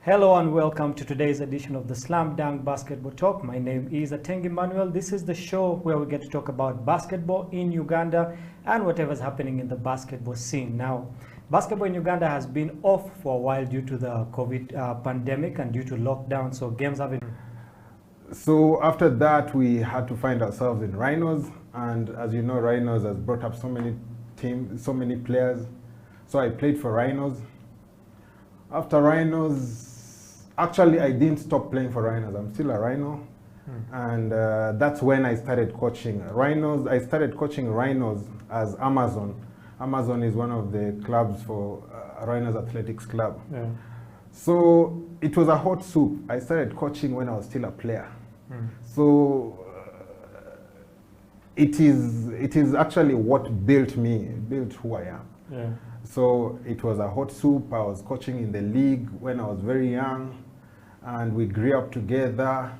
Hello and welcome to today's edition of the Slam Dunk Basketball Talk. My name is Ateng Emmanuel. This is the show where we get to talk about basketball in Uganda and whatever's happening in the basketball scene. Now, basketball in Uganda has been off for a while due to the COVID pandemic and due to lockdown, so games haven't. So after that, we had to find ourselves in Rhinos, and as you know, Rhinos has brought up so many teams, so many players. So I played for Rhinos. After Rhinos, actually, I didn't stop playing for Rhinos. I'm still a Rhino. And that's when I started coaching Rhinos. I started coaching Rhinos as Amazon. Amazon is one of the clubs for Rhinos Athletics Club. Yeah. So it was a hot soup. I started coaching when I was still a player. So it is actually what built me, built who I am. Yeah. So it was a hot soup. I was coaching in the league when I was very young, and we grew up together.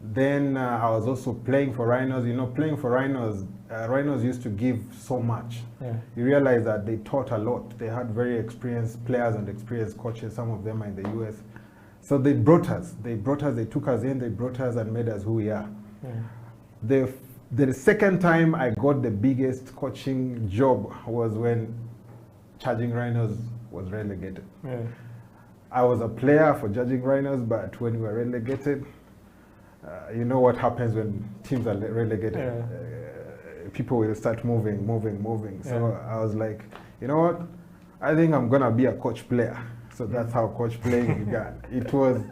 Then I was also playing for Rhinos. You know, playing for Rhinos, Rhinos used to give so much. Yeah. You realize that they taught a lot. They had very experienced players and experienced coaches. Some of them are in the US. So they brought us. They took us in, they brought us and made us who we are. Yeah. The second time I got the biggest coaching job was when Charging Rhinos was relegated. Yeah. I was a player for Judging Rhinos, but when we were relegated, you know what happens when teams are relegated. Yeah. People will start moving. So Yeah. I was like, you know what? I think I'm gonna be a coach player. So that's how coach playing began. It was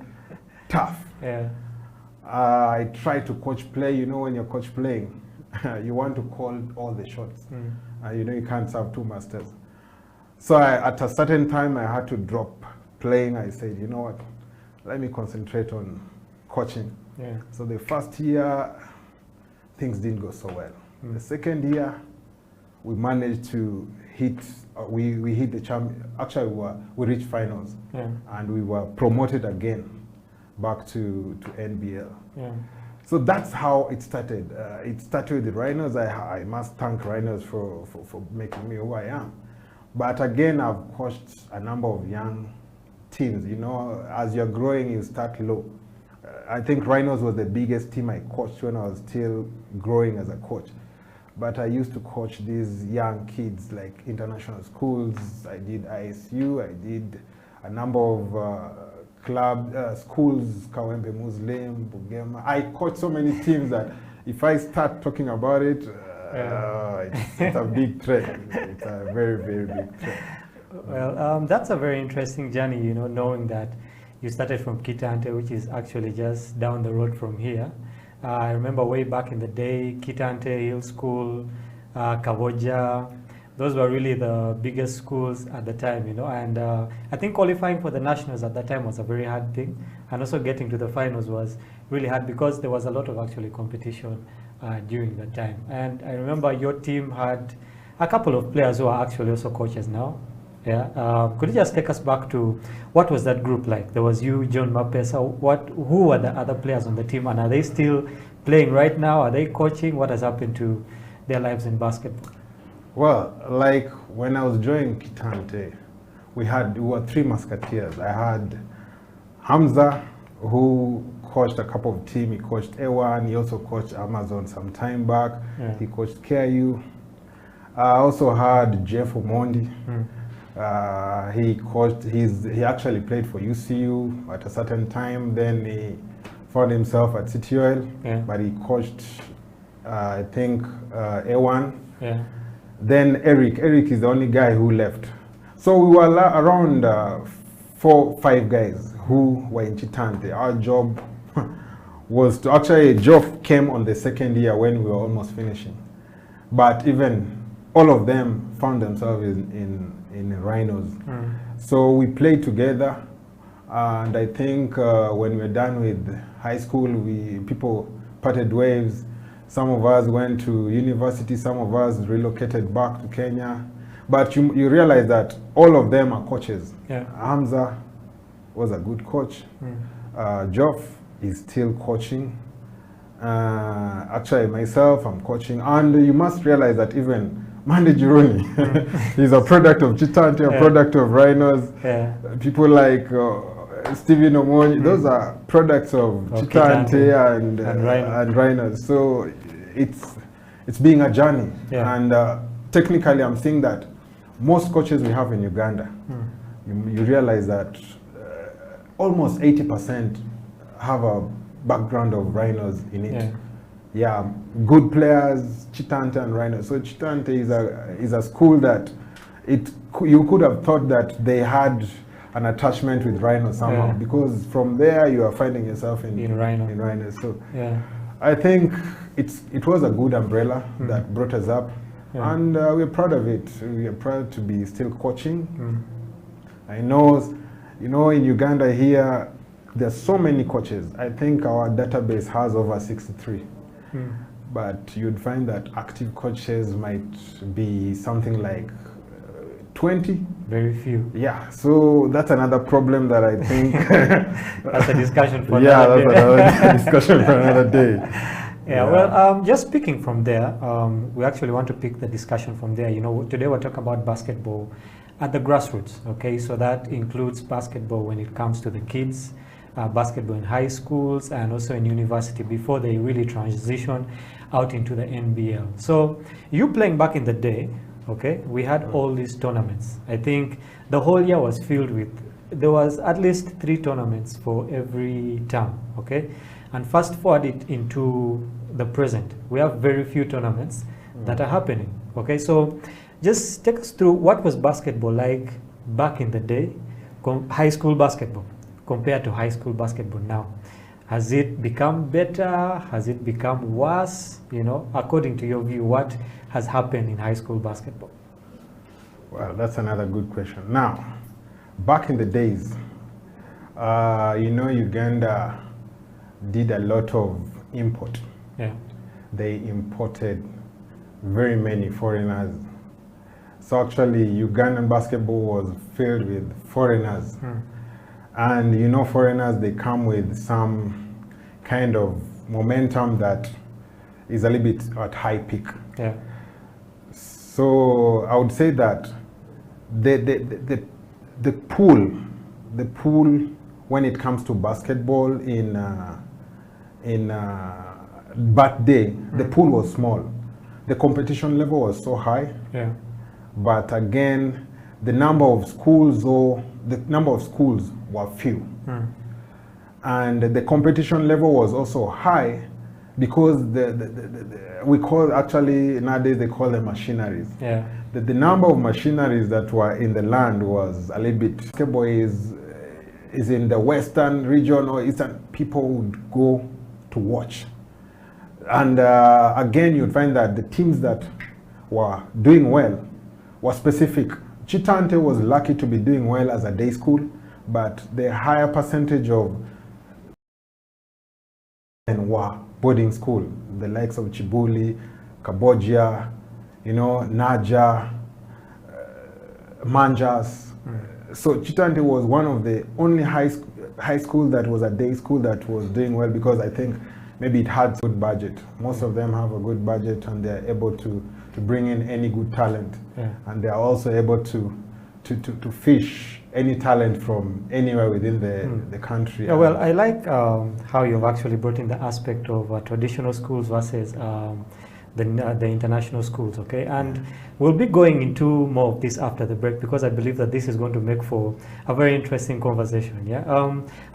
tough. Yeah. I tried to coach play. You know, when you're coach playing, you want to call all the shots. You know, you can't serve two masters. So at a certain time, I had to drop playing. I said, you know what? Let me concentrate on coaching. Yeah. So the first year, things didn't go so well. The second year, we managed to hit, we hit the champion. Actually, we reached finals. Yeah. And we were promoted again back to NBL. Yeah. So that's how it started. It started with the Rhinos. I must thank Rhinos for making me who I am. But again, I've coached a number of young teams. You know, as you're growing, you start low. I think Rhinos was the biggest team I coached when I was still growing as a coach. But I used to coach these young kids like international schools. I did ISU, I did a number of schools, Kawempe Muslim, Bugema. I coached so many teams that if I start talking about it, it's a big trend. It's a very, very big trend. Well, that's a very interesting journey, you know, knowing that you started from Kitante, which is actually just down the road from here. I remember way back in the day, Kitante, Hill School, Kavoja, those were really the biggest schools at the time, you know, and I think qualifying for the nationals at that time was a very hard thing, and also getting to the finals was really hard because there was a lot of actually competition during that time. And I remember your team had a couple of players who are actually also coaches now. Yeah, could you just take us back to what was that group like? There was you, John Mapesa. Who were the other players on the team, and are they still playing right now? Are they coaching? What has happened to their lives in basketball? Well, like when I was joining Kitante, we were three musketeers. I had Hamza, who coached a couple of teams. He coached A1. He also coached Amazon some time back. Yeah. He coached KU. I also had Jeff Omondi. He actually played for UCU at a certain time. Then he found himself at CTOL, but he coached, I think, A1. Yeah. Then Eric is the only guy who left. So we were around 4-5 guys who were in Chitante. Our job was to actually, Geoff came on the second year when we were almost finishing. But even all of them found themselves in Rhinos. So we played together, and I think when we were done with high school, people parted ways. Some of us went to university, some of us relocated back to Kenya. But you realize that all of them are coaches. Yeah. Hamza was a good coach. Geoff is still coaching. Actually, myself, I'm coaching. And you must realize that even Mande Jironi, he's a product of Chitante, a product of Rhinos. Yeah. People like Stephen Omonyi, those are products of Chitante and Rhinos. So it's being a journey. Yeah. And technically, I'm saying that most coaches we have in Uganda, you realize that almost 80% have a background of Rhinos in it. Yeah, good players, Chitante and Rhinos. So Chitante is a school that you could have thought that they had an attachment with Rhino somehow, because from there you are finding yourself in Rhino. So I think it was a good umbrella that brought us up, and we're proud of it. We are proud to be still coaching. I know, in Uganda here, there's so many coaches. I think our database has over 63. But you'd find that active coaches might be something like 20. Very few. Yeah, so that's another problem that I think that's a discussion for another day. Another discussion for another day. Well, just speaking from there, we actually want to pick the discussion from there. Today we're talking about basketball at the grassroots, okay? So that includes basketball when it comes to the kids, basketball in high schools and also in university before they really transition out into the NBL. So you playing back in the day, okay, we had all these tournaments. I think the whole year was filled with, there was at least 3 tournaments for every term, okay? And fast forward it into the present, we have very few tournaments that are happening, okay? So just take us through what was basketball like back in the day, high school basketball, compared to high school basketball now. Has it become better? Has it become worse? According to your view, what has happened in high school basketball? Well, that's another good question. Now, back in the days, Uganda did a lot of import. Yeah. They imported very many foreigners. So actually, Ugandan basketball was filled with foreigners. And foreigners, they come with some kind of momentum that is a little bit at high peak. Yeah. So I would say that the pool when it comes to basketball in back day, the pool was small. The competition level was so high. Yeah. But again, the number of schools were few. And the competition level was also high because we call, actually nowadays they call them machineries. Yeah. The number of machineries that were in the land was a little bit. Basketball is in the western region or eastern, people would go to watch. And again, you'd find that the teams that were doing well were specific. Chitante was lucky to be doing well as a day school, but the higher percentage of were boarding school, the likes of Chibuli, Kabogia, Naja, Manjas. So Chitante was one of the only high school that was a day school that was doing well, because I think maybe it had a good budget. Most of them have a good budget and they're able to bring in any good talent. Yeah. And they are also able to fish any talent from anywhere within the country. Yeah, well, I like how you've actually brought in the aspect of traditional schools versus the international schools, okay? And we'll be going into more of this after the break, because I believe that this is going to make for a very interesting conversation, yeah?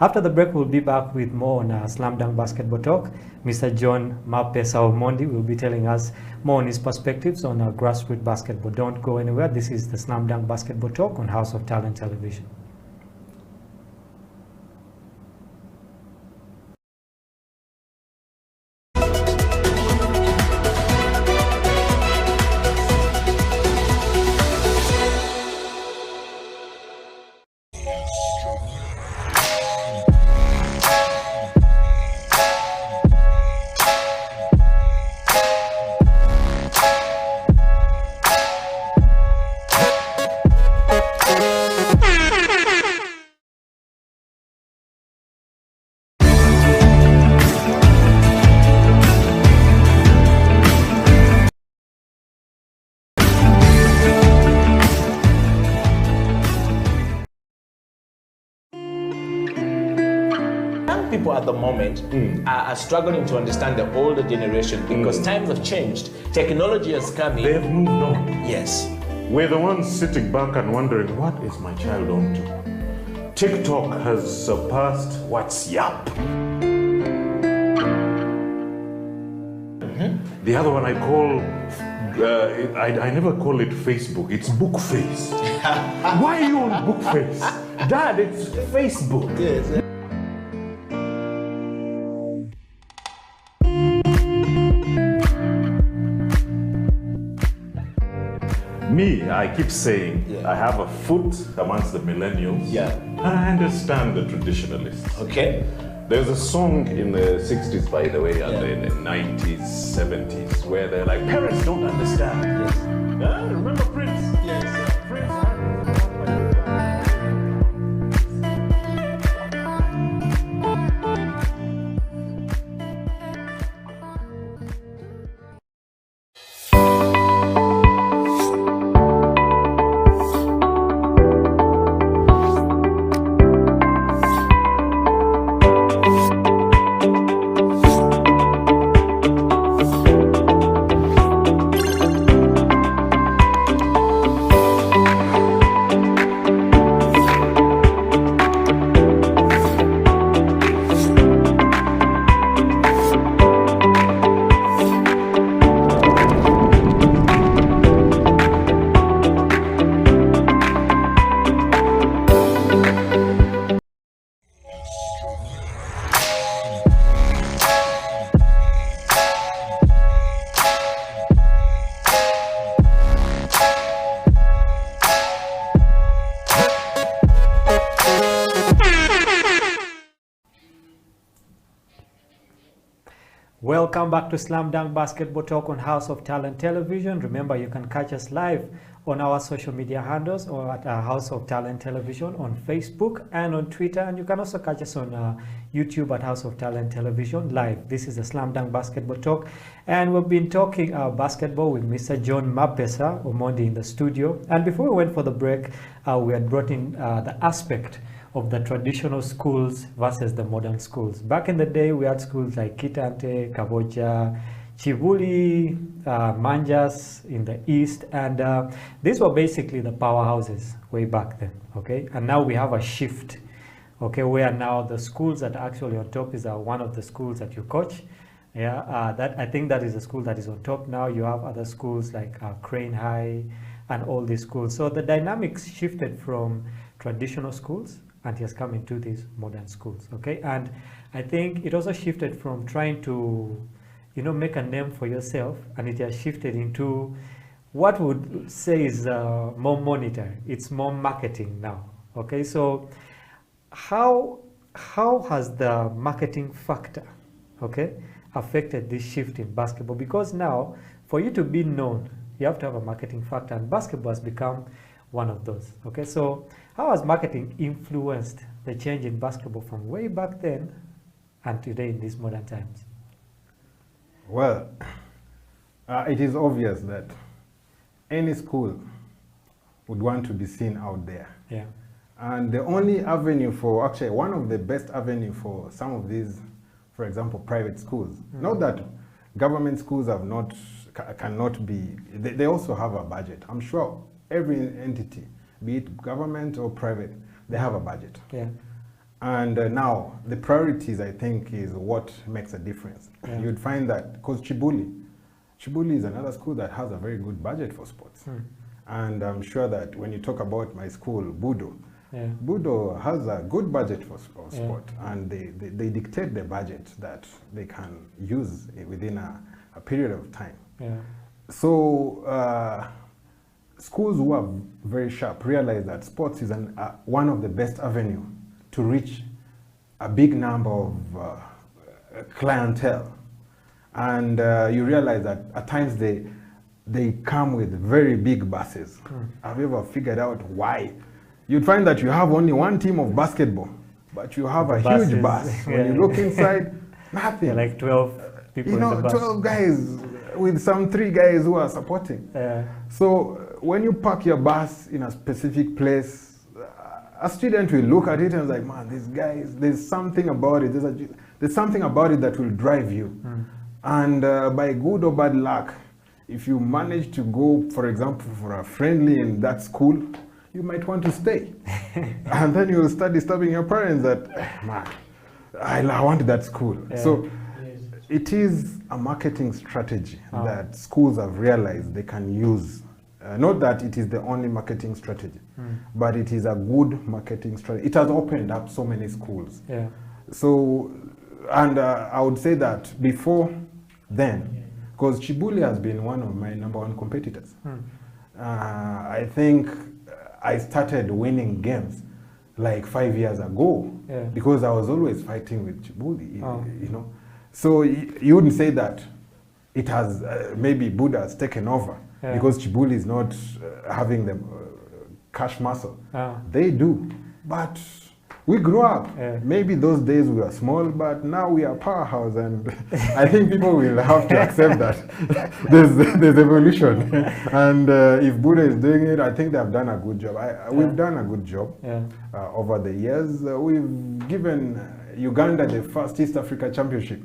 After the break, we'll be back with more on Slam Dunk Basketball Talk. Mr. John Mapesa Omondi will be telling us more on his perspectives on grassroots basketball. Don't go anywhere. This is the Slam Dunk Basketball Talk on House of Talent Television. people at the moment are struggling to understand the older generation because times have changed. Technology has come in. They've moved on. Yes. We're the ones sitting back and wondering, what is my child on to? TikTok has surpassed WhatsApp. The other one I call, I never call it Facebook, it's Bookface. Why are you on Bookface? Dad, it's Facebook. Yes. Me, I keep saying, I have a foot amongst the millennials. Yeah. And I understand the traditionalists. Okay. There's a song in the 60s, by the way, and in the 90s, 70s, where they're like, parents don't understand. Yes. Remember Prince? Yes. Prince. Welcome back to Slam Dunk Basketball Talk on House of Talent Television. Remember, you can catch us live on our social media handles or at House of Talent Television on Facebook and on Twitter. And you can also catch us on YouTube at House of Talent Television live. This is the Slam Dunk Basketball Talk. And we've been talking basketball with Mr. John Mapesa Omondi in the studio. And before we went for the break, we had brought in the aspect of the traditional schools versus the modern schools. Back in the day, we had schools like Kitante, Kaboja, Chivuli, Manjas in the east, and these were basically the powerhouses way back then, okay? And now we have a shift, okay, where now the schools that are actually on top is one of the schools that you coach. Yeah, that I think that is the school that is on top now. You have other schools like Crane High and all these schools. So the dynamics shifted from traditional schools and it has come into these modern schools, okay? And I think it also shifted from trying to, you know, make a name for yourself, and it has shifted into what would say is more monetary. It's more marketing now, okay? So how has the marketing factor, okay, affected this shift in basketball? Because now, for you to be known, you have to have a marketing factor, and basketball has become one of those, okay? So how has marketing influenced the change in basketball from way back then and today in these modern times? Well, it is obvious that any school would want to be seen out there. Yeah. And the only avenue for, actually one of the best avenue for some of these, for example, private schools, not that government schools have not, cannot be, they also have a budget. I'm sure every entity, be it government or private, they have a budget. Yeah. And now the priorities, I think, is what makes a difference. Yeah. You'd find that, because Chibuli is another school that has a very good budget for sports. And I'm sure that when you talk about my school, Budo, Yeah. Budo has a good budget for sport, and they dictate the budget that they can use within a period of time. Yeah. So schools who are very sharp realize that sports is one of the best avenue to reach a big number of clientele. And you realize that at times they come with very big buses. Have you ever figured out why? You'd find that you have only one team of basketball, but you have a huge bus. When you look inside, nothing. Like 12 people You know, in the bus. 12 guys with some 3 guys who are supporting. So when you park your bus in a specific place, a student will look at it and like, man, these guys, there's something about it. There's something about it that will drive you. And by good or bad luck, if you manage to go, for example, for a friendly in that school, you might want to stay. And then you will start disturbing your parents that, man, I want that school. Yeah. So it is a marketing strategy that schools have realized they can use. Not that it is the only marketing strategy, but it is a good marketing strategy. It has opened up so many schools. Yeah. So, and I would say that before then, because Chibuli has been one of my #1 competitors. I think I started winning games like 5 years ago because I was always fighting with Chibuli, you know. So you wouldn't say that it has, maybe Buddha has taken over because Chibuli is not having the cash muscle. They do, but we grew up. Maybe those days we were small, but now we are powerhouse, and I think people will have to accept that there's evolution. And if Buddha is doing it, I think they have done a good job. We've done a good job over the years. We've given Uganda the first East Africa Championship.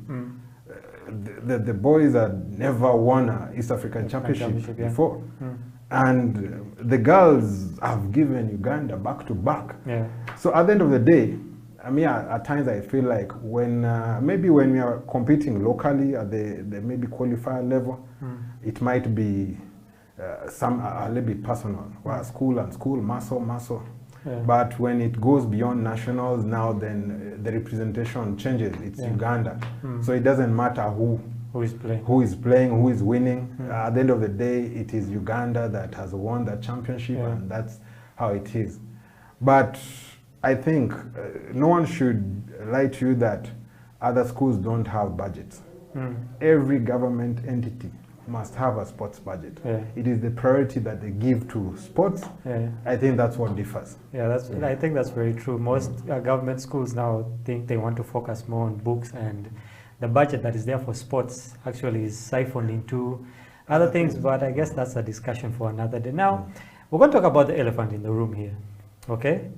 The boys had never won an East African Championship before. And the girls have given Uganda back to back. So at the end of the day, I mean, at times I feel like when maybe when we are competing locally at the maybe qualifier level, it might be a little bit personal. Well, school, muscle. But when it goes beyond nationals, now then the representation changes. It's Uganda. So it doesn't matter who is playing, who is winning. At the end of the day, it is Uganda that has won that championship, and that's how it is. But I think no one should lie to you that other schools don't have budgets. Every government entity must have a sports budget. It is the priority that they give to sports. I think that's what differs. I think that's very true. Most government schools now think they want to focus more on books, and the budget that is there for sports actually is siphoned into other things, but I guess that's a discussion for another day. Now, we're going to talk about the elephant in the room here, okay?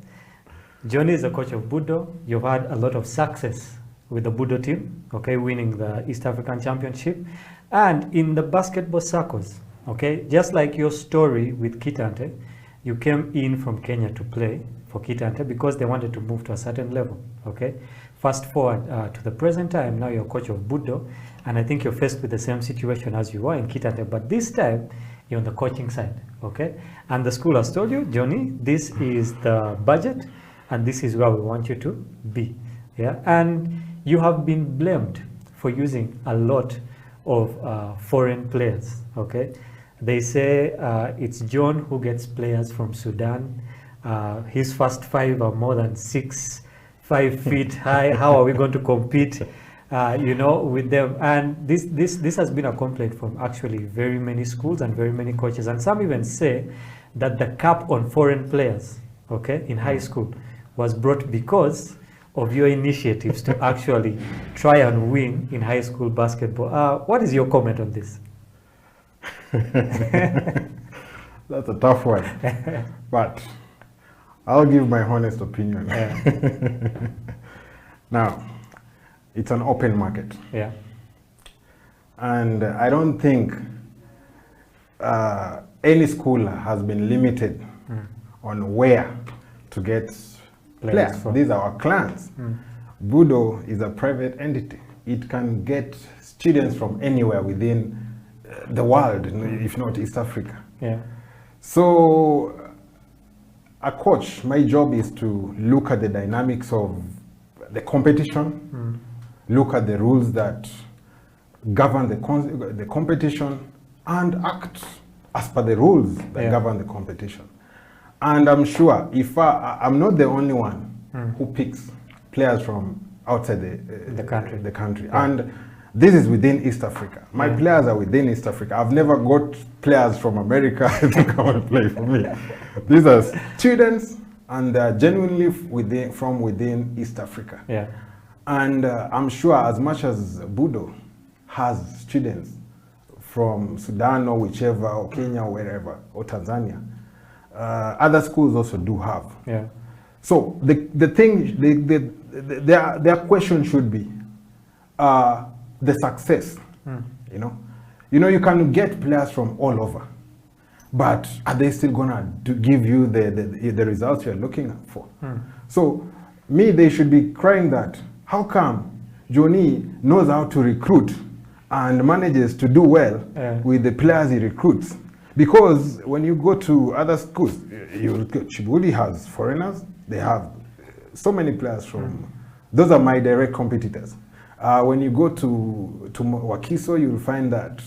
Johnny is the coach of Budo. You've had a lot of success with the Budo team, okay, winning the East African Championship. And in the basketball circles, okay, just like your story with Kitante, you came in from Kenya to play for Kitante because they wanted to move to a certain level, okay? Fast forward to the present time, now you're coach of Budo, and I think you're faced with the same situation as you were in Kitante, but this time you're on the coaching side, okay? And the school has told you, Johnny, this is the budget, and this is where we want you to be, yeah? And you have been blamed for using a lot of foreign players, okay? They say it's John who gets players from Sudan. His first 5 are more than 5 feet high. How are we going to compete, you know, with them? And this has been a complaint from actually very many schools and very many coaches. And some even say that the cap on foreign players, okay, in high school was brought because of your initiatives to actually try and win in high school basketball. What is your comment on this? That's a tough one, but I'll give my honest opinion. Now, it's an open market. And I don't think any school has been limited on where to get players. These are our clans. Budo is a private entity. It can get students from anywhere within the world, if not East Africa. So a coach, my job is to look at the dynamics of the competition, look at the rules that govern the competition, and act as per the rules that govern the competition. And I'm sure if I'm not the only one who picks players from outside the country. And this is within East Africa. My players are within East Africa. I've never got players from America to come and play for me. These are students, and they're genuinely from within East Africa. And I'm sure as much as Budo has students from Sudan or whichever, or Kenya or wherever, or Tanzania, other schools also do have. So the thing, their question should be the success. You know, you can get players from all over, but are they still gonna give you the results you're looking for? So they should be crying that how come Johnny knows how to recruit and manages to do well with the players he recruits? Because when you go to other schools, Chibuli has foreigners. They have so many players from. Those are my direct competitors. When you go to Wakiso, you'll find that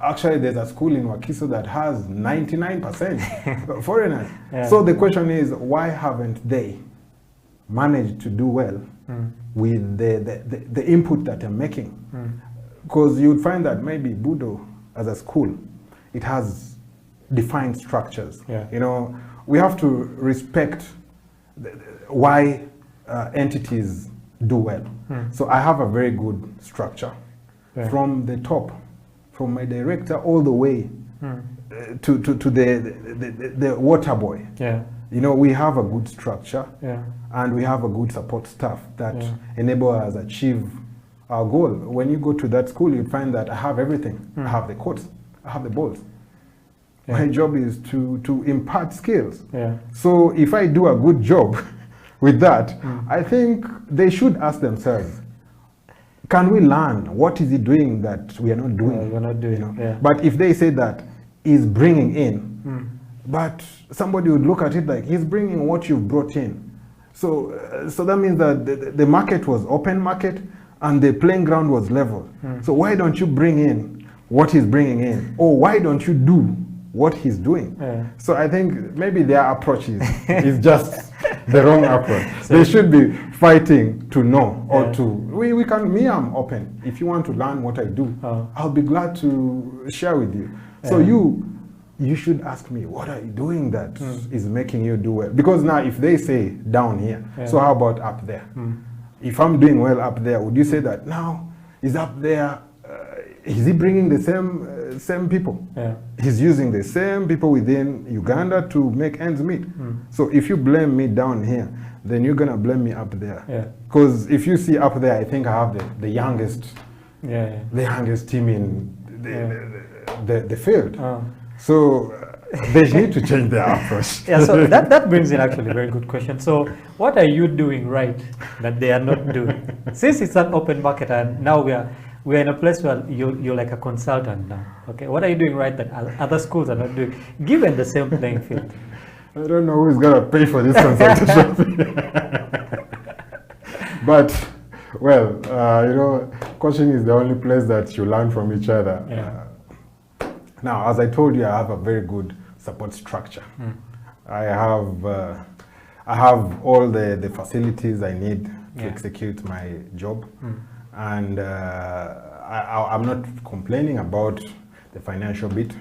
actually there's a school in Wakiso that has 99% foreigners. So the question is, why haven't they managed to do well with the input that they're making? Because you'd find that maybe Budo, as a school, it has defined structures. We have to respect why entities do well. So I have a very good structure from the top, from my director all the way to the water boy. We have a good structure and we have a good support staff that enable us achieve our goal. When you go to that school, you find that I have everything. I have the courts, I have the balls. My job is to impart skills. So if I do a good job with that, I think they should ask themselves, can we learn? What is he doing that we are not doing? We're not doing. But if they say that he's bringing in, but somebody would look at it like he's bringing what you've brought in. So that means that the market was open market and the playing ground was level. So why don't you bring in what he's bringing in? Or why don't you do what he's doing? So I think maybe their approach is just the wrong approach. So they should be fighting to know or to, I'm open. If you want to learn what I do, I'll be glad to share with you. So you should ask me, what are you doing that is making you do well? Because now if they say down here, so how about up there? If I'm doing well up there, would you say that now is up there, is he bringing the same people? He's using the same people within Uganda to make ends meet. So if you blame me down here, then you're gonna blame me up there. Because if you see up there, I think I have the youngest, the youngest team in the field. So they need to change their approach. So that brings in actually a very good question. So what are you doing right that they are not doing? Since it's an open market and now we're in a place where you're like a consultant now. Okay, what are you doing right that other schools are not doing, given the same playing field? I don't know who's gonna pay for this consultation. But coaching is the only place that you learn from each other. Now, as I told you, I have a very good support structure. I have all the facilities I need to execute my job. And I'm not complaining about the financial bit,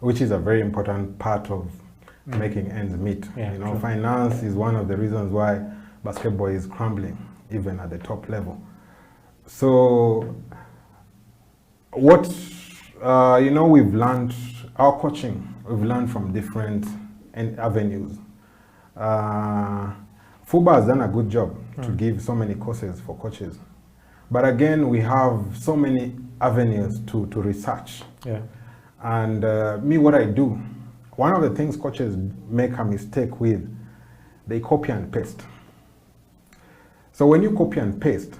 which is a very important part of making ends meet. Finance is one of the reasons why basketball is crumbling, even at the top level. So what we've learned, our coaching, we've learned from different avenues. FUBA has done a good job to give so many courses for coaches. But again, we have so many avenues to research. And what I do, one of the things coaches make a mistake with, they copy and paste. So when you copy and paste,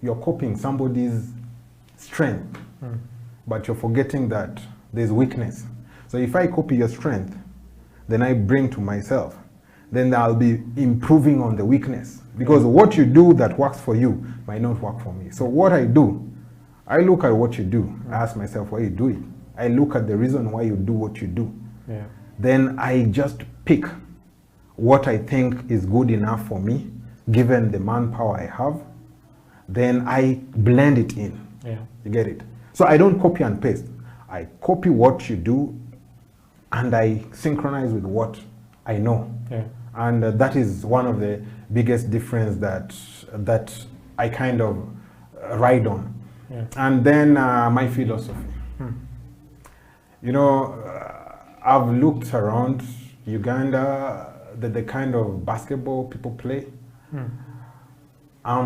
you're copying somebody's strength, but you're forgetting that there's weakness. So if I copy your strength, then I bring to myself, then I'll be improving on the weakness. Because what you do that works for you might not work for me. So what I do, I look at what you do. I ask myself why you do it. I look at the reason why you do what you do. Then I just pick what I think is good enough for me, given the manpower I have. Then I blend it in. You get it? So I don't copy and paste. I copy what you do and I synchronize with what I know. And that is one of the biggest difference that I kind of ride on. And then my philosophy. I've looked around Uganda. the kind of basketball people play. I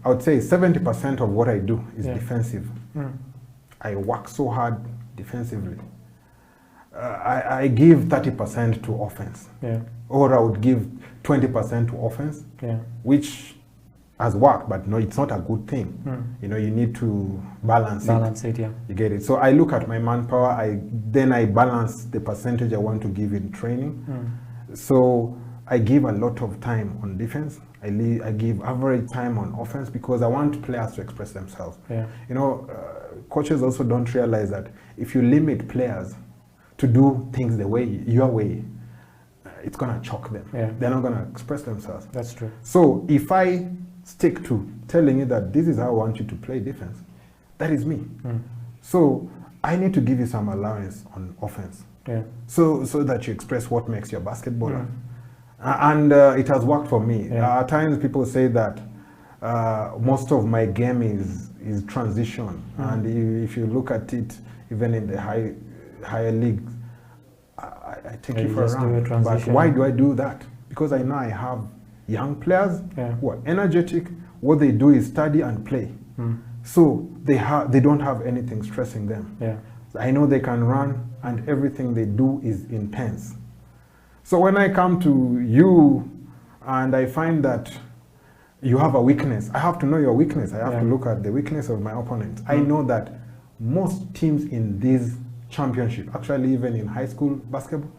would say 70% of what I do is defensive. I work so hard defensively. I give 30% to offense, or I would give 20% to offense, which has worked, but no, it's not a good thing. You know, you need to balance it. You get it. So I look at my manpower. Then I balance the percentage I want to give in training. So I give a lot of time on defense. I give average time on offense because I want players to express themselves. You know, coaches also don't realize that if you limit players to do things your way, it's gonna choke them. They're not gonna express themselves. That's true. So if I stick to telling you that this is how I want you to play defense, that is me. So I need to give you some allowance on offense. So that you express what makes you a basketballer. And it has worked for me. At times people say that most of my game is transition. And if you look at it, even in the higher leagues, I take you for a run. But why do I do that? Because I know I have young players who are energetic. What they do is study and play. So they don't have anything stressing them. I know they can run, and everything they do is intense. So when I come to you and I find that you have a weakness, I have to know your weakness. I have to look at the weakness of my opponent. I know that most teams in this championship, actually even in high school basketball,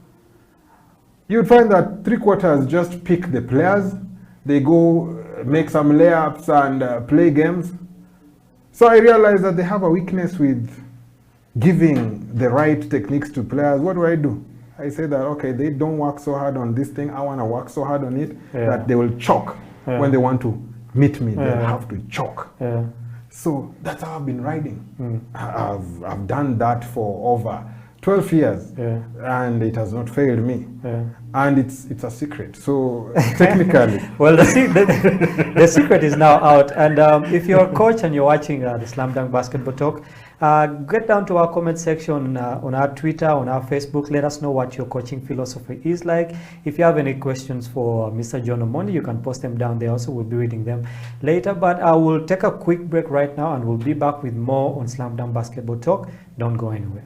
you'd find that 3/4 just pick the players, they go make some layups and play games. So I realized that they have a weakness with giving the right techniques to players. What do? I say that, okay, they don't work so hard on this thing. I want to work so hard on it that they will choke when they want to meet me. They'll have to choke. So that's how I've been riding. I've done that for over 12 years, and it has not failed me. And it's a secret. So technically, well, the secret is now out. And if you're a coach and you're watching the Slam Dunk Basketball Talk, get down to our comment section on our Twitter, on our Facebook. Let us know what your coaching philosophy is like. If you have any questions for Mr. John Omondi, you can post them down there. Also, we'll be reading them later. But I will take a quick break right now, and we'll be back with more on Slam Dunk Basketball Talk. Don't go anywhere.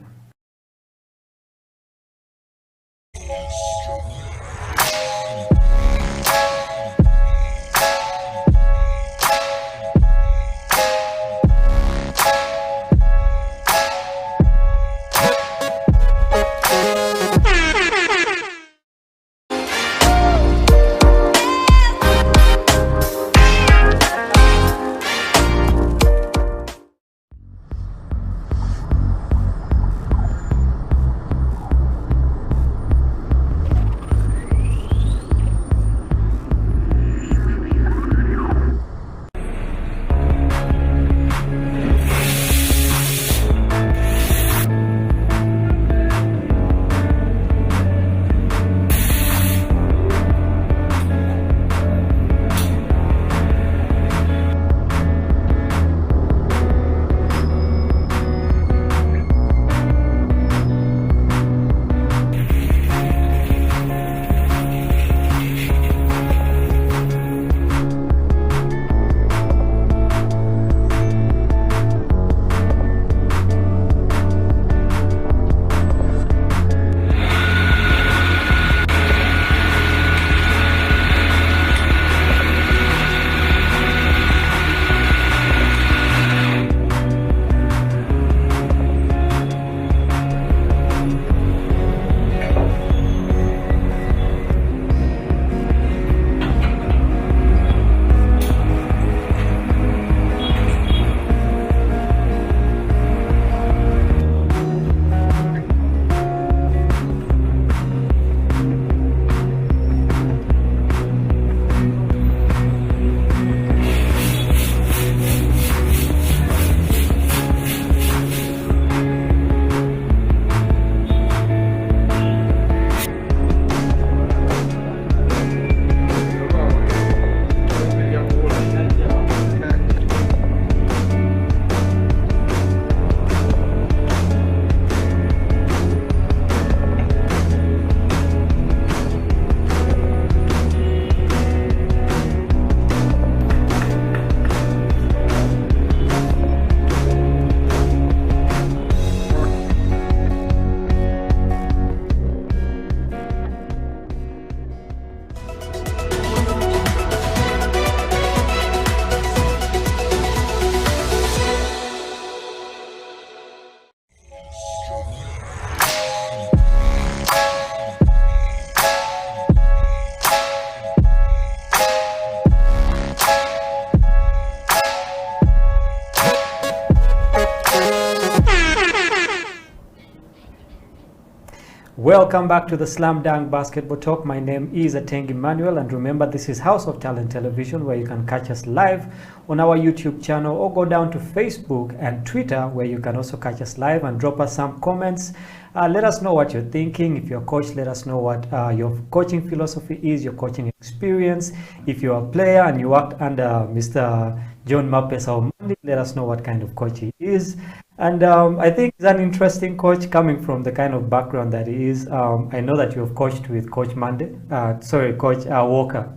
Welcome back to the Slam Dunk Basketball Talk. My name is Ateng Emmanuel, and remember, this is House of Talent Television, where you can catch us live on our YouTube channel or go down to Facebook and Twitter, where you can also catch us live and drop us some comments. Let us know what you're thinking. If you're a coach, let us know what your coaching philosophy is, your coaching experience. If you're a player and you worked under Mr. John Mapesa, let us know what kind of coach he is. And I think he's an interesting coach coming from the kind of background that he is. I know that you have coached with Coach Coach Walker.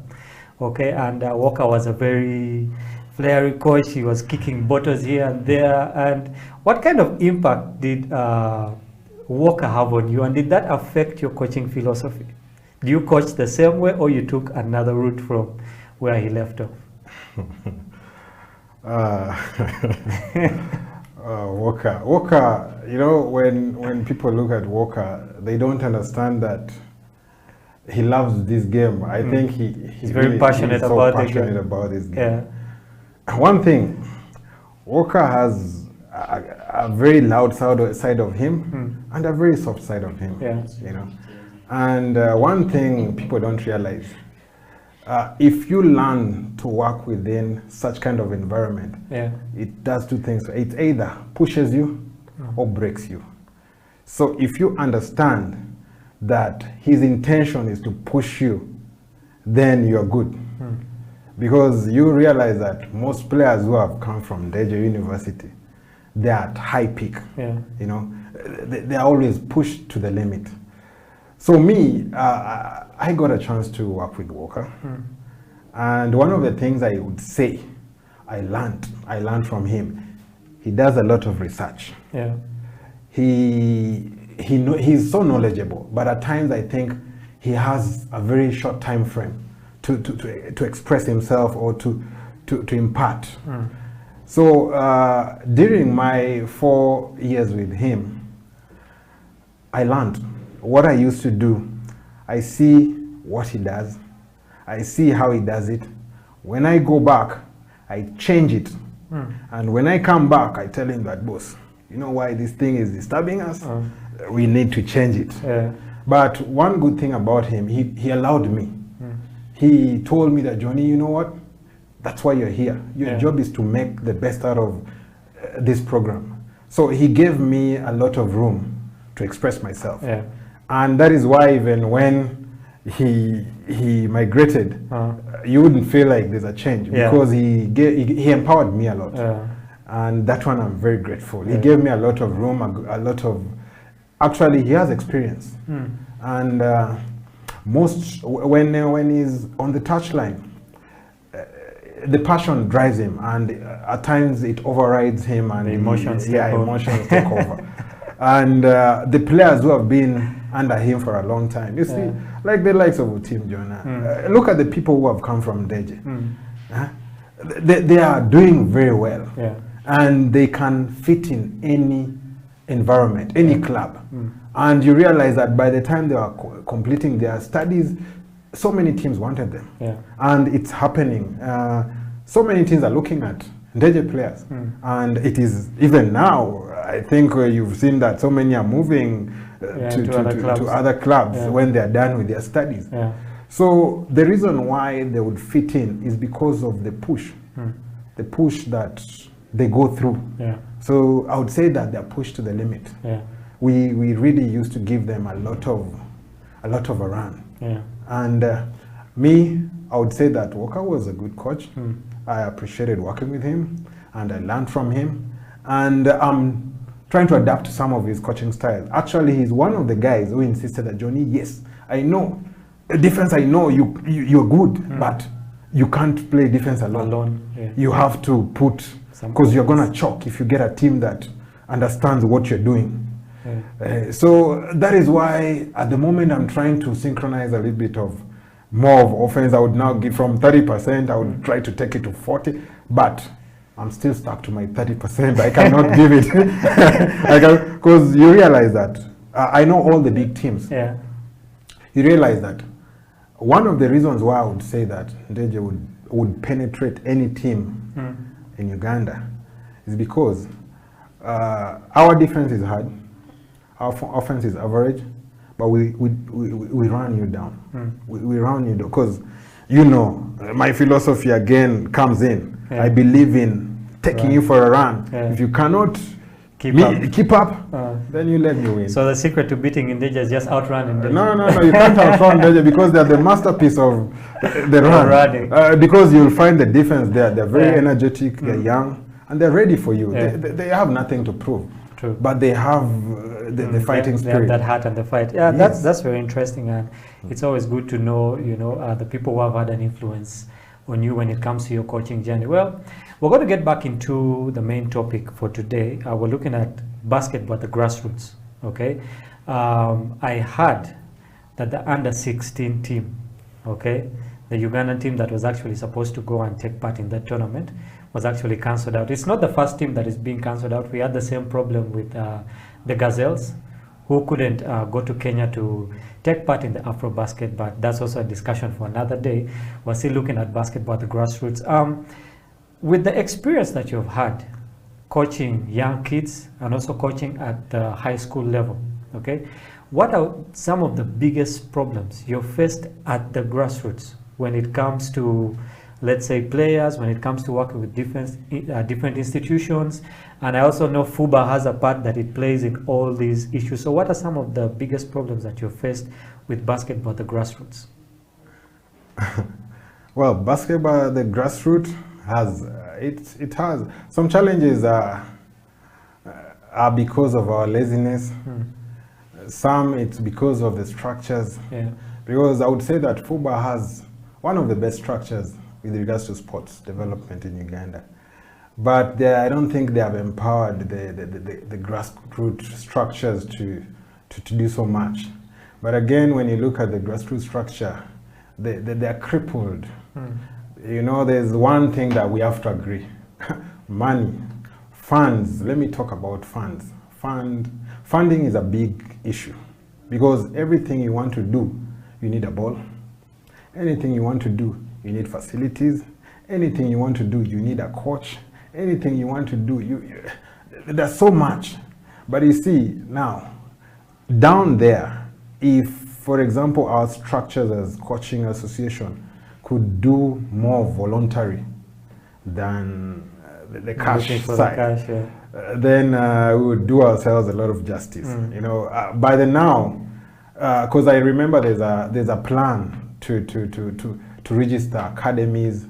Okay, and Walker was a very flary coach. He was kicking bottles here and there. And what kind of impact did Walker have on you? And did that affect your coaching philosophy? Do you coach the same way, or you took another route from where he left off? Walker, you know, when people look at Walker, they don't understand that he loves this game. I think he's very passionate about this game. Yeah. One thing, Walker has a very loud side of him and a very soft side of him. Yeah. You know, and one thing people don't realize. If you learn to work within such kind of environment, it does two things. It either pushes you or breaks you. So if you understand that his intention is to push you, then you're good. Because you realize that most players who have come from Deja University, they're at high peak. You know, they're always pushed to the limit. So me, I got a chance to work with Walker, and one of the things I would say I learned from him. He does a lot of research. He's so knowledgeable, but at times I think he has a very short time frame to express himself or to impart. So during my 4 years with him, I learned. What I used to do, I see what he does, I see how he does it. When I go back, I change it. And when I come back, I tell him that, boss, you know why this thing is disturbing us? We need to change it. But one good thing about him, he allowed me. He told me that, Johnny, you know what? That's why you're here. Your job is to make the best out of this program. So he gave me a lot of room to express myself. And that is why even when he migrated, you wouldn't feel like there's a change, because he empowered me a lot. And that one I'm very grateful. He gave me a lot of room, a lot of, actually he has experience. And when he's on the touchline, the passion drives him, and at times it overrides him, and emotions take over. And the players who have been under him for a long time, you see, like the likes of Tim Jonah. Look at the people who have come from Deje. They are doing very well, and they can fit in any environment, any club. And you realize that by the time they are completing their studies, so many teams wanted them, and it's happening. So many teams are looking at Deje players, and it is even now. I think you've seen that so many are moving to other clubs when they are done with their studies. So the reason why they would fit in is because of the push that they go through. So I would say that they're pushed to the limit. We really used to give them a lot of a run. And me, I would say that Walker was a good coach. I appreciated working with him, and I learned from him, and I'm trying to adapt to some of his coaching styles. Actually, he's one of the guys who insisted that, Johnny, yes, I know defense, I know you're good, but you can't play defense alone. You have to put, because you're gonna choke if you get a team that understands what you're doing. So that is why at the moment I'm trying to synchronize a little bit of more of offense. I would now give from 30%, I would try to take it to 40, but I'm still stuck to my 30%. I cannot give it. Because you realize that I know all the big teams. You realize that one of the reasons why I would say that Deje would penetrate any team in Uganda is because our defense is hard, our offense is average, but we run you down. We run you down because, you know, my philosophy again comes in. I believe in taking you for a run. If you cannot keep up, then you let me win. So the secret to beating Indeja is just outrun Indeja. No, you can't outrun Indeja because they're the masterpiece of the run. Because you'll find the defense there. They're very energetic, they're young, and they're ready for you. They have nothing to prove. True. But they have the fighting spirit. They have that heart and the fight. Yeah, that's very interesting, and it's always good to know, you know, the people who have had an influence on you when it comes to your coaching journey. Well, we're going to get back into the main topic for today. We're looking at basketball at the grassroots. Okay, I heard that the under-16 team, okay, the Ugandan team that was actually supposed to go and take part in that tournament, was actually cancelled out. It's not the first team that is being cancelled out. We had the same problem with the Gazelles, who couldn't go to Kenya to take part in the Afro-Basket, but that's also a discussion for another day. We're still looking at basketball at the grassroots. With the experience that you've had coaching young kids and also coaching at the high school level, okay, what are some of the biggest problems you've faced at the grassroots when it comes to, let's say, players, when it comes to working with different institutions? And I also know FUBA has a part that it plays in all these issues. So what are some of the biggest problems that you've faced with basketball at the grassroots? Well, basketball at the grassroots has, it has some challenges are because of our laziness. Some it's because of the structures. Because I would say that FUBA has one of the best structures with regards to sports development in Uganda. But I don't think they have empowered the grassroots structures to do so much. But again, when you look at the grassroots structure, they are crippled. You know, there's one thing that we have to agree. Money, funds. Let me talk about funds. Funding is a big issue because everything you want to do, you need a ball. Anything you want to do, you need facilities. Anything you want to do, you need a coach. Anything you want to do, there's so much. But you see, now, down there, if, for example, our structures as coaching association could do more voluntary than the cash side, then we would do ourselves a lot of justice. You know, by the now, because I remember there's a plan to register academies.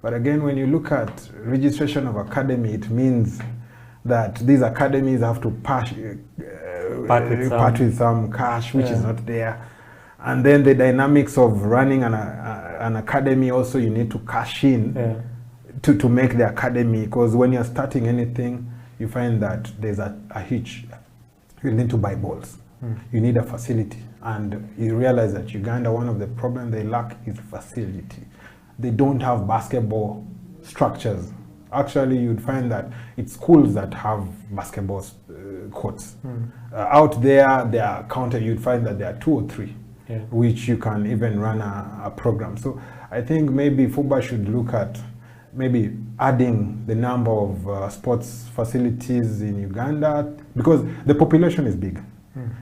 But again, when you look at registration of academy, it means that these academies have to part with some cash, which is not there. And then the dynamics of running an academy also, you need to cash in to make the academy. Because when you're starting anything, you find that there's a hitch. You need to buy balls. You need a facility. And you realize that Uganda, one of the problems they lack is facility. They don't have basketball structures. Actually, you'd find that it's schools that have basketball courts. Out there, they are counted. You'd find that there are 2 or 3, which you can even run a program. So I think maybe FUBA should look at maybe adding the number of sports facilities in Uganda, because the population is big.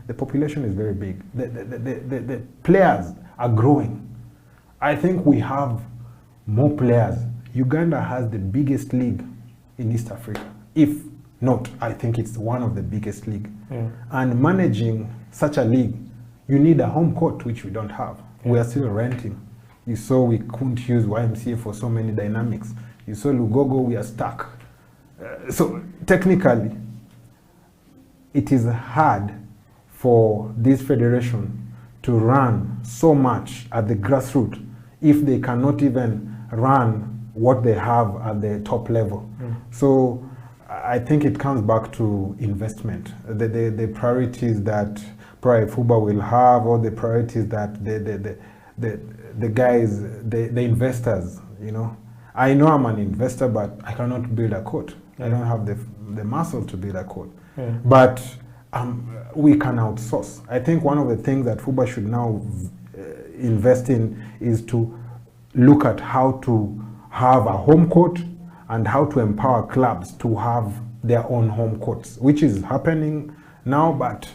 The population is very big. The players are growing. I think we have more players. Uganda has the biggest league in East Africa. If not, I think it's one of the biggest league. And managing such a league, you need a home court, which we don't have. We are still renting. You saw we couldn't use YMCA for so many dynamics. You saw Lugogo, we are stuck. So technically, it is hard for this federation to run so much at the grassroots if they cannot even run what they have at the top level. So I think it comes back to investment. The priorities that probably FUBA will have, or the priorities that the guys, the investors, you know. I know I'm an investor, but I cannot build a court. I don't have the muscle to build a court. But we can outsource. I think one of the things that FUBA should now invest in is to look at how to have a home court and how to empower clubs to have their own home courts, which is happening now, but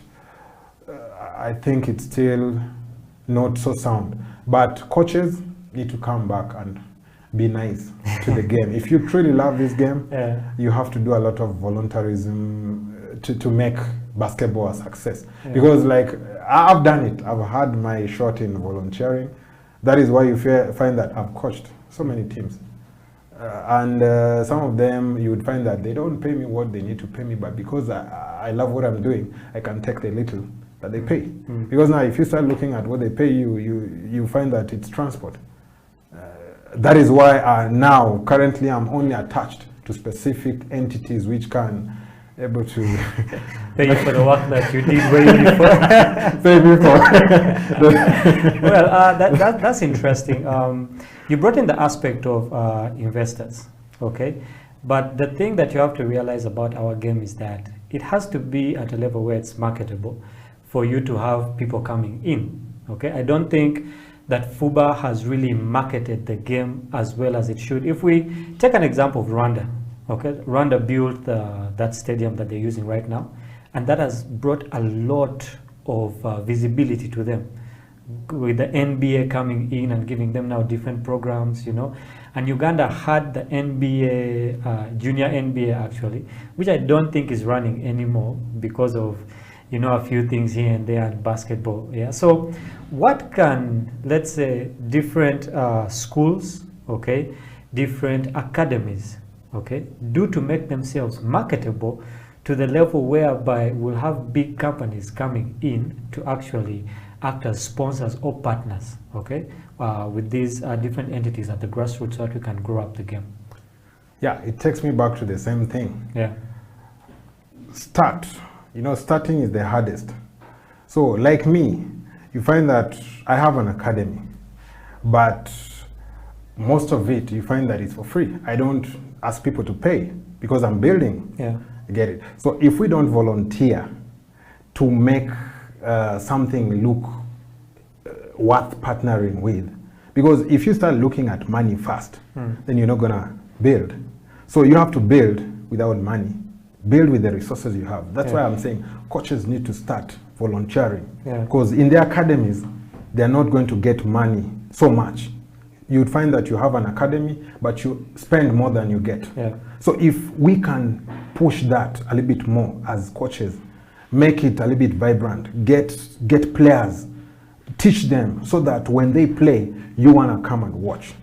I think it's still not so sound. But coaches need to come back and be nice to the game. If you truly love this game, you have to do a lot of voluntarism to make basketball a success. Because like, I've done it. I've had my shot in volunteering. That is why you find that I've coached so many teams. And some of them, you would find that they don't pay me what they need to pay me, but because I love what I'm doing, I can take the little that they pay. Because now if you start looking at what they pay you, you find that it's transport. That is why now, currently, I'm only attached to specific entities which can able to pay you for the work that you did way before. Pay me for. Well, that's interesting. You brought in the aspect of investors, okay? But the thing that you have to realize about our game is that it has to be at a level where it's marketable for you to have people coming in, okay? I don't think that FUBA has really marketed the game as well as it should. If we take an example of Rwanda, okay? Rwanda built that stadium that they're using right now, and that has brought a lot of visibility to them, with the NBA coming in and giving them now different programs, you know. And Uganda had the NBA, junior NBA actually, which I don't think is running anymore because of, you know, a few things here and there in basketball. Yeah. So what can, let's say, different schools, okay, different academies, okay, do to make themselves marketable to the level whereby we'll have big companies coming in to actually act as sponsors or partners, okay, with these different entities at the grassroots so that we can grow up the game? Yeah, it takes me back to the same thing. Yeah. Start. You know, starting is the hardest. So, like me, you find that I have an academy, but most of it, you find that it's for free. I don't ask people to pay because I'm building. Yeah. You get it? So, if we don't volunteer to make something look worth partnering with, because if you start looking at money first, then you're not gonna build. So you have to build without money, build with the resources you have. That's why I'm saying coaches need to start volunteering, because in their academies they're not going to get money so much. You'd find that you have an academy but you spend more than you get. So if we can push that a little bit more as coaches, make it a little bit vibrant, get players, teach them so that when they play, you want to come and watch.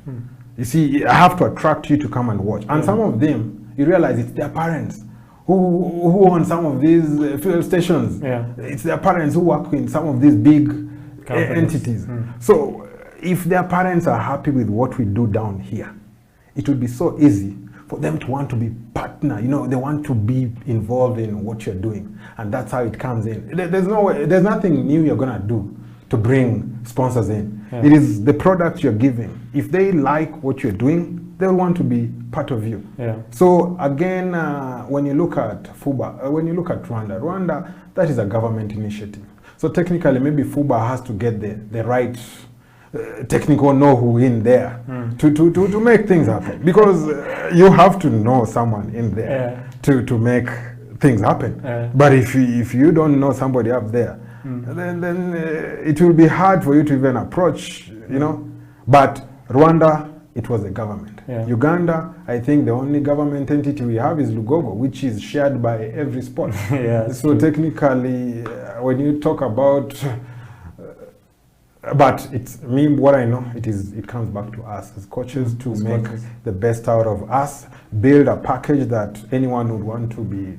You see, I have to attract you to come and watch. And some of them, you realize it's their parents who own some of these fuel stations. It's their parents who work in some of these big entities. So if their parents are happy with what we do down here, it would be so easy for them to want to be partner. You know, they want to be involved in what you're doing, and that's how it comes in. There's nothing new you're gonna do to bring sponsors in. It is the product you're giving. If they like what you're doing, they'll want to be part of you. So again, when you look at FUBA, when you look at Rwanda, that is a government initiative. So technically, maybe FUBA has to get the right technical know-who in there to make things happen, because you have to know someone in there to make things happen. But if you don't know somebody up there, then it will be hard for you to even approach, you know. But Rwanda, it was a government. Uganda, I think the only government entity we have is Lugogo, which is shared by every sport. So technically, when you talk about but it's me, what I know, it comes back to us as coaches to make the best out of us, build a package that anyone would want to be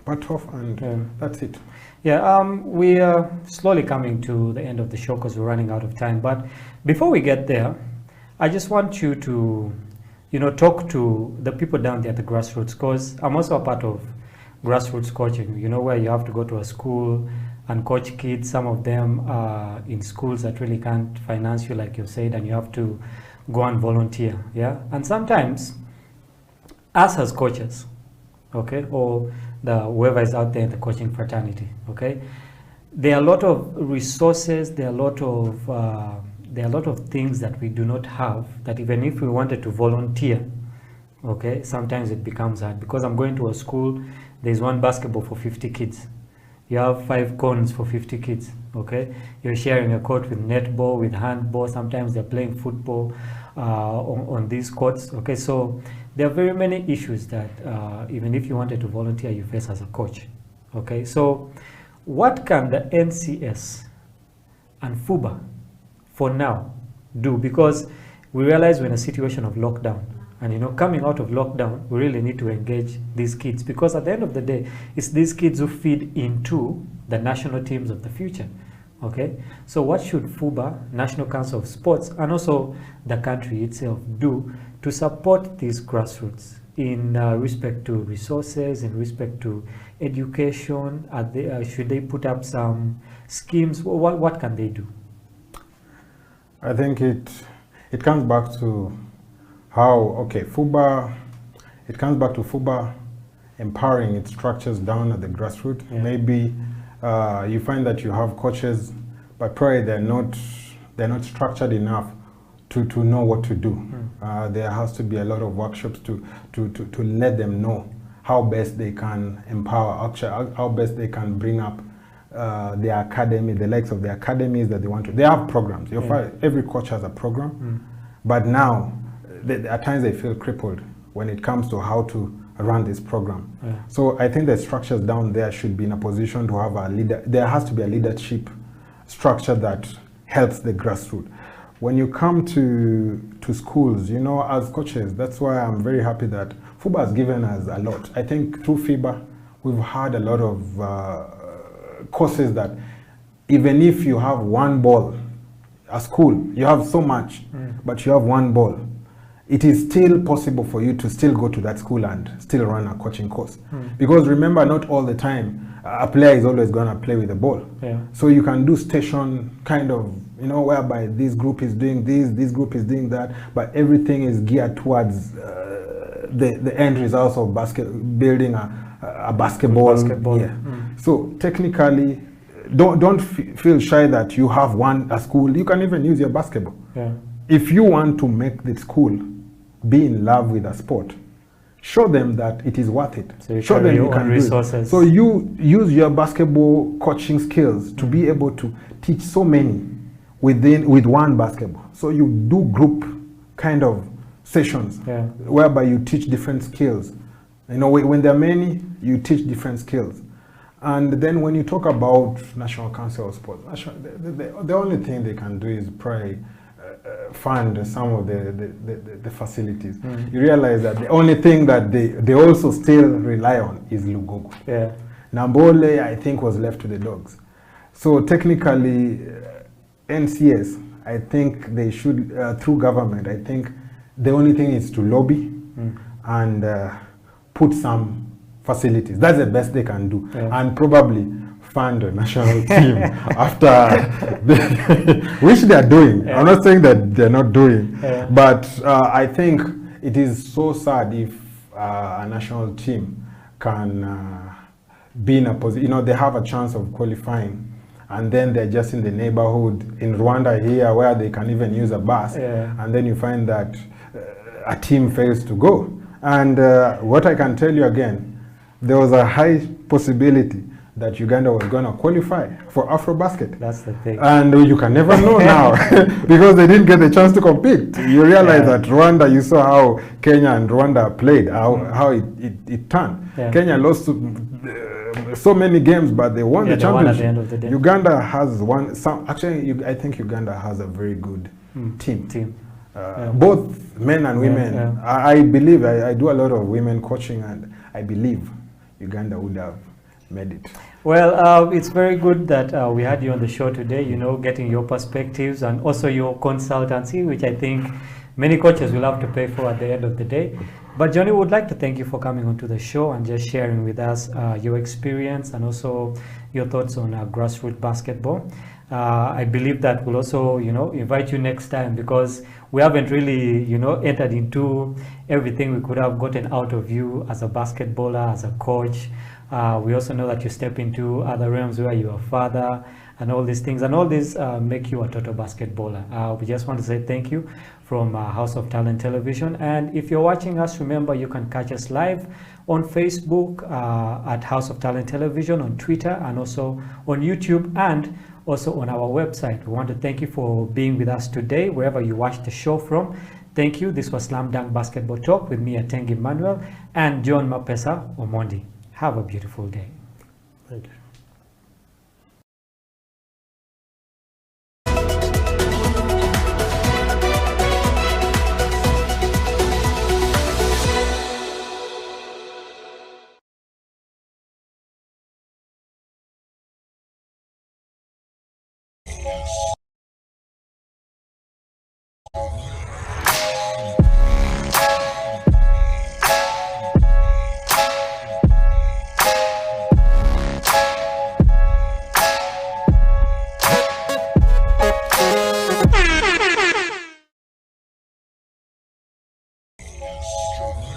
part of, and that's it. We are slowly coming to the end of the show because we're running out of time. But before we get there, I just want you to, you know, talk to the people down there at the grassroots, because I'm also a part of grassroots coaching, you know, where you have to go to a school and coach kids. Some of them are in schools that really can't finance you, like you said, and you have to go and volunteer. And sometimes us as coaches, okay, or whoever is out there in the coaching fraternity, okay, there are a lot of resources, there are a lot of things that we do not have, that even if we wanted to volunteer, okay, sometimes it becomes hard. Because I'm going to a school, there's one basketball for 50 kids. You have 5 cones for 50 kids. okay? You're sharing a court with netball, with handball, sometimes they're playing football on these courts, okay? So there are very many issues that even if you wanted to volunteer, you face as a coach, okay? So what can the NCS and FUBA for now do? Because we realize we're in a situation of lockdown, and you know, coming out of lockdown, we really need to engage these kids, because at the end of the day, it's these kids who feed into the national teams of the future, okay? So what should FUBA, National Council of Sports, and also the country itself do to support these grassroots in respect to resources, in respect to education? Should they put up some schemes? What can they do? I think it comes back to FUBA, it comes back to FUBA empowering its structures down at the grassroots. Yeah. Maybe you find that you have coaches, but probably they're not structured enough to know what to do. There has to be a lot of workshops to let them know how best they can empower, actually, how best they can bring up their academy, the likes of the academies that they want to. They have programs. Every coach has a program, but now at times they feel crippled when it comes to how to run this program. So I think the structures down there should be in a position to have a leader. There has to be a leadership structure that helps the grassroots. When you come to schools, you know, as coaches, that's why I'm very happy that FUBA has given us a lot. I think through FIBA, we've had a lot of courses that even if you have one ball, a school, you have so much, but you have one ball, it is still possible for you to still go to that school and still run a coaching course. Because remember, not all the time a player is always going to play with the ball. So you can do station kind of, you know, whereby this group is doing this group is doing that, but everything is geared towards the end results of building a basketball. So technically, don't feel shy that you have a school. You can even use your basketball. If you want to make the school be in love with a sport, show them that it is worth it. So show them you can resources. Do it. So you use your basketball coaching skills to be able to teach so many with one basketball. So you do group kind of sessions whereby you teach different skills. You know, when there are many, you teach different skills. And then when you talk about National Council of Sports, the only thing they can do is probably fund some of the facilities. You realize that the only thing that they also still rely on is Lugogo. Nambole, I think, was left to the dogs. So technically, NCS, I think they should, through government, I think the only thing is to lobby and put some facilities. That's the best they can do. And probably fund a national team after which they are doing. I'm not saying that they're not doing, but I think it is so sad if a national team can be in a position, you know, they have a chance of qualifying, and then they're just in the neighborhood in Rwanda here where they can even use a bus, and then you find that a team fails to go. And what I can tell you again, there was a high possibility that Uganda was going to qualify for AfroBasket. That's the thing. And you can never know now because they didn't get the chance to compete. You realize that Rwanda, you saw how Kenya and Rwanda played, how it turned. Kenya lost so many games, but they won the championship. Won at the end of the day. Uganda has won some. Actually, I think Uganda has a very good team. Both men and women. I believe, I do a lot of women coaching, and I believe Uganda would have made it. Well, it's very good that we had you on the show today, you know, getting your perspectives and also your consultancy, which I think many coaches will have to pay for at the end of the day. But Johnny, would like to thank you for coming onto the show and just sharing with us your experience and also your thoughts on grassroots basketball. I believe that we'll also, you know, invite you next time, because we haven't really, you know, entered into everything we could have gotten out of you as a basketballer, as a coach. We also know that you step into other realms where you're a father and all these things, and all these make you a total basketballer. We just want to say thank you from House of Talent Television. And if you're watching us, remember you can catch us live on Facebook at House of Talent Television, on Twitter, and also on YouTube, and also on our website. We want to thank you for being with us today, wherever you watched the show from. Thank you. This was Slam Dunk Basketball Talk with me, Ateng Emmanuel, and John Mapesa Omondi. Have a beautiful day. Thank you. Struggle.